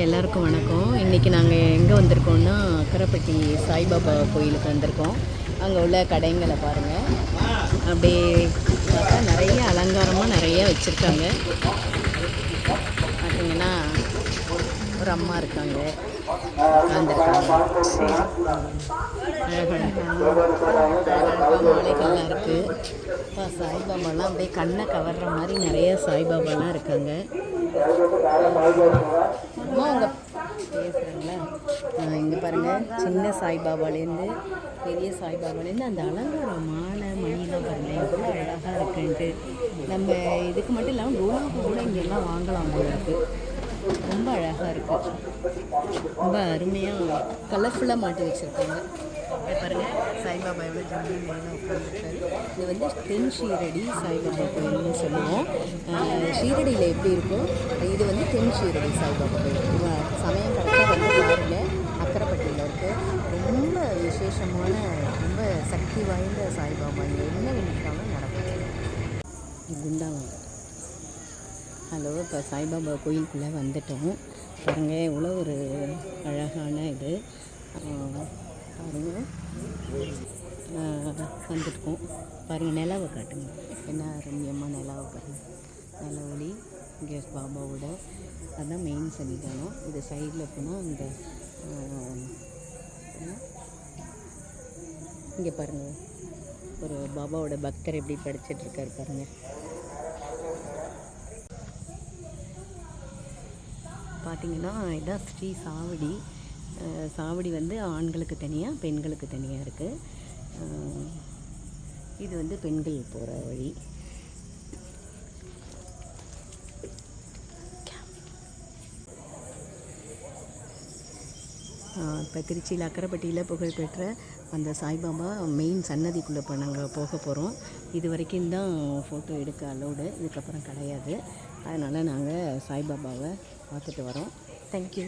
எல்லாருக்கும் வணக்கம். இன்றைக்கி நாங்கள் எங்கே வந்திருக்கோம்னா அக்கரைப்பட்டி சாய்பாபா கோயிலுக்கு வந்திருக்கோம். அங்கே உள்ள கடைங்களை பாருங்கள். அப்படியே பார்த்தா நிறைய அலங்காரமாக நிறைய வச்சுருக்காங்க. பார்த்தீங்கன்னா ஒரு அம்மா இருக்காங்க, உட்காந்துருக்காங்க. மாலைகள்லாம் இருக்குது. இப்போ சாய்பாபாலாம் அப்படியே கண்ணை கவர்ற மாதிரி நிறைய சாய்பாபாலாம் இருக்காங்க. அம்மா அவங்க பேசுகிறாங்களா? இங்கே பாருங்கள், சின்ன சாய்பாபாலேருந்து பெரிய சாய்பாபாலேருந்து அந்த அலங்காரம் மாலை மணிலாம் பாருங்கள் எவ்வளோ அழகாக இருக்குன்ட்டு. நம்ம இதுக்கு மட்டும் இல்லாமல் ரூபாவுக்கு கூட இங்கெல்லாம் வாங்கலாம் போல இருக்குது. ரொம்ப அழகாக இருக்குது, ரொம்ப அருமையாக கலர்ஃபுல்லாக மாட்டி வச்சுருக்காங்க. பாருங்கள் சாய்பாபா எவ்வளோ ஜாலியாக மேலே உட்காந்துருக்காரு. இது வந்து தென் ஷீரடி சாய்பாபா கோயில்னு சொல்லுவோம். ஷீரடியில் எப்படி இருக்கும், இது வந்து தென் ஷீரடி சாய்பாபா கோயில். சமயம் கரெக்டாக வந்து பாருங்கள், அக்கரைப்பட்டியில் இருக்குது. ரொம்ப விசேஷமான ரொம்ப சக்தி வாய்ந்த சாய்பாபா. இங்கே என்ன வேண்டிட்டாலும் நடக்கும். குண்டாங்க. ஹலோ, இப்போ சாய்பாபா கோயிலுக்குள்ளே வந்துட்டோம். பாருங்கள் எவ்வளோ ஒரு அழகான இது பாருங்கள். வந்துட்டுருக்கோம் பாருங்கள். நிலாவை காட்டுங்க, என்ன ரம்யமாக நிலாவை பாருங்கள். நில ஒளி இங்கே பாபாவோட அதுதான் மெயின் சன்னிதானம். இது சைடில் போனால் அந்த இங்கே பாருங்கள், ஒரு பாபாவோட பக்தர் எப்படி படிச்சிட்ருக்காரு பாருங்கள். பார்த்திங்கன்னா இதுதான் ஸ்ரீ சாவடி. சாவடி வந்து ஆண்களுக்கு தனியாக பெண்களுக்கு தனியாக இருக்குது. இது வந்து பெண்கள் போகிற வழி. இப்போ திருச்சியில் அக்கரைப்பட்டியில் புகழ்பெற்ற அந்த சாய்பாபா மெயின் சன்னதிக்குள்ளே இப்போ நாங்கள் போக போகிறோம். இது வரைக்கும் தான் ஃபோட்டோ எடுக்க அலோடு, இதுக்கப்புறம் கிடையாது. அதனால் நாங்கள் சாய்பாபாவை பார்த்துட்டு வரோம். தேங்க்யூ.